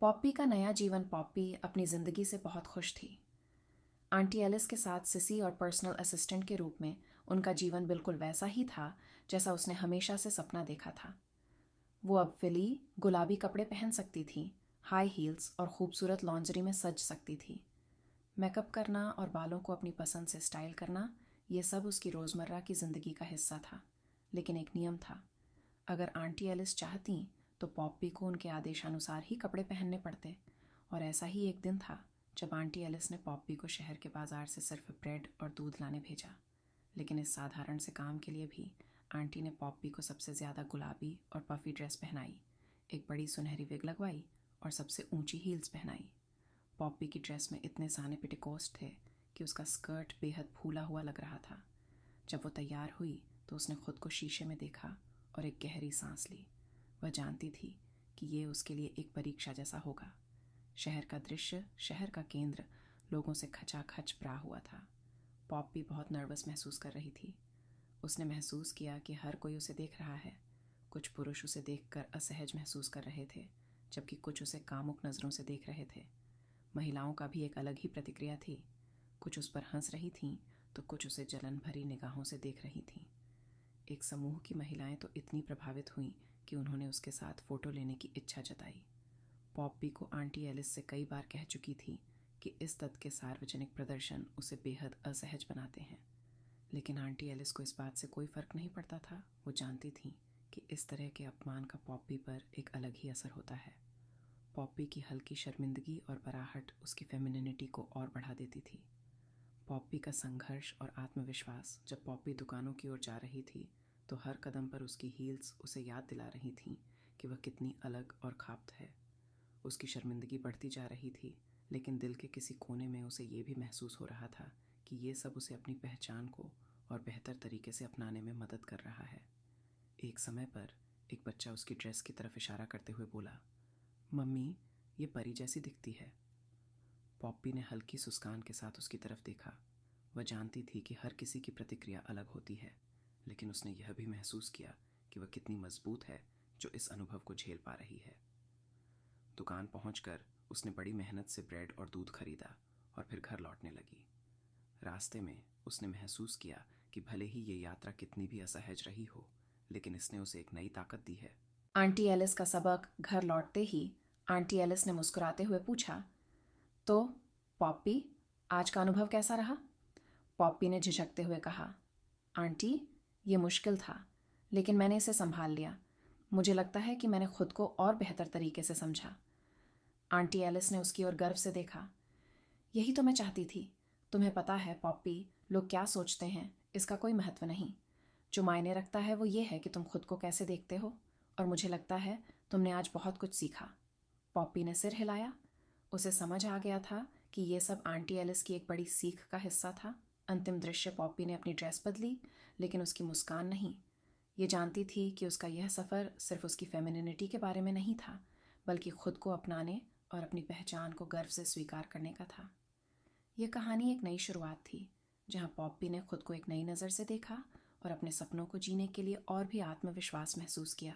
Poppy का नया जीवन। पॉप्पी अपनी ज़िंदगी से बहुत खुश थी। आंटी एलिस के साथ सिसी और पर्सनल असिस्टेंट के रूप में उनका जीवन बिल्कुल वैसा ही था जैसा उसने हमेशा से सपना देखा था। वो अब फिली गुलाबी कपड़े पहन सकती थी, हाई हील्स और खूबसूरत लॉन्जरी में सज सकती थी। मेकअप करना और बालों को अपनी पसंद से स्टाइल करना, ये सब उसकी रोज़मर्रा की ज़िंदगी का हिस्सा था। लेकिन एक नियम था, अगर आंटी एलिस चाहती तो पॉप्पी को उनके आदेशानुसार ही कपड़े पहनने पड़ते। और ऐसा ही एक दिन था जब आंटी एलिस ने पॉप्पी को शहर के बाजार से सिर्फ ब्रेड और दूध लाने भेजा। लेकिन इस साधारण से काम के लिए भी आंटी ने पॉप्पी को सबसे ज़्यादा गुलाबी और पफ़ी ड्रेस पहनाई, एक बड़ी सुनहरी विग लगवाई और सबसे ऊंची हील्स पहनाई। पॉप्पी की ड्रेस में इतने साने पेटिकोस्ट थे कि उसका स्कर्ट बेहद फूला हुआ लग रहा था। जब वो तैयार हुई तो उसने खुद को शीशे में देखा और एक गहरी सांस ली। वह जानती थी कि ये उसके लिए एक परीक्षा जैसा होगा। शहर का दृश्य, शहर का केंद्र लोगों से खचाखच भरा हुआ था। पॉप्पी बहुत नर्वस महसूस कर रही थी। उसने महसूस किया कि हर कोई उसे देख रहा है। कुछ पुरुष उसे देखकर असहज महसूस कर रहे थे, जबकि कुछ उसे कामुक नज़रों से देख रहे थे। महिलाओं का भी एक अलग ही प्रतिक्रिया थी। कुछ उस पर हंस रही थीं तो कुछ उसे जलन भरी निगाहों से देख रही थीं। एक समूह की महिलाएं तो इतनी प्रभावित हुईं कि उन्होंने उसके साथ फ़ोटो लेने की इच्छा जताई। पॉप्पी को आंटी एलिस से कई बार कह चुकी थी कि इस तथ्य के सार्वजनिक प्रदर्शन उसे बेहद असहज बनाते हैं। लेकिन आंटी एलिस को इस बात से कोई फ़र्क नहीं पड़ता था। वो जानती थी कि इस तरह के अपमान का पॉप्पी पर एक अलग ही असर होता है। पॉप्पी की हल्की शर्मिंदगी और बराहट उसकी फेमिनिनिटी को और बढ़ा देती थी। पॉप्पी का संघर्ष और आत्मविश्वास। जब पॉप्पी दुकानों की ओर जा रही थी तो हर कदम पर उसकी हील्स उसे याद दिला रही थीं कि वह कितनी अलग और खाप्त है। उसकी शर्मिंदगी बढ़ती जा रही थी, लेकिन दिल के किसी कोने में उसे ये भी महसूस हो रहा था कि ये सब उसे अपनी पहचान को और बेहतर तरीके से अपनाने में मदद कर रहा है। एक समय पर एक बच्चा उसकी ड्रेस की तरफ इशारा करते हुए बोला, मम्मी, ये परी जैसी दिखती है। पॉप्पी ने हल्की मुस्कान के साथ उसकी तरफ देखा। वह जानती थी कि हर किसी की प्रतिक्रिया अलग होती है, लेकिन उसने यह भी महसूस किया कि वह कितनी मजबूत है जो इस अनुभव को झेल पा रही है। दुकान पहुंचकर उसने बड़ी मेहनत से ब्रेड और दूध खरीदा और फिर घर लौटने लगी। रास्ते में उसने महसूस किया कि भले ही ये यात्रा कितनी भी असहज रही हो, लेकिन इसने उसे एक नई ताकत दी है। आंटी एलिस का सबक। घर लौटते ही आंटी एलिस ने मुस्कुराते हुए पूछा, तो पॉप्पी, आज का अनुभव कैसा रहा? पॉप्पी ने झिझकते हुए कहा, आंटी, ये मुश्किल था, लेकिन मैंने इसे संभाल लिया। मुझे लगता है कि मैंने खुद को और बेहतर तरीके से समझा। आंटी एलिस ने उसकी ओर गर्व से देखा। यही तो मैं चाहती थी। तुम्हें पता है पॉप्पी, लोग क्या सोचते हैं इसका कोई महत्व नहीं। जो मायने रखता है वो ये है कि तुम खुद को कैसे देखते हो, और मुझे लगता है तुमने आज बहुत कुछ सीखा। पॉप्पी ने सिर हिलाया। उसे समझ आ गया था कि ये सब आंटी एलिस की एक बड़ी सीख का हिस्सा था। अंतिम दृश्य, पॉप्पी ने अपनी ड्रेस बदली, लेकिन उसकी मुस्कान नहीं। ये जानती थी कि उसका यह सफ़र सिर्फ उसकी फेमिनिनिटी के बारे में नहीं था, बल्कि खुद को अपनाने और अपनी पहचान को गर्व से स्वीकार करने का था। यह कहानी एक नई शुरुआत थी, जहाँ पॉप्पी ने खुद को एक नई नज़र से देखा और अपने सपनों को जीने के लिए और भी आत्मविश्वास महसूस किया।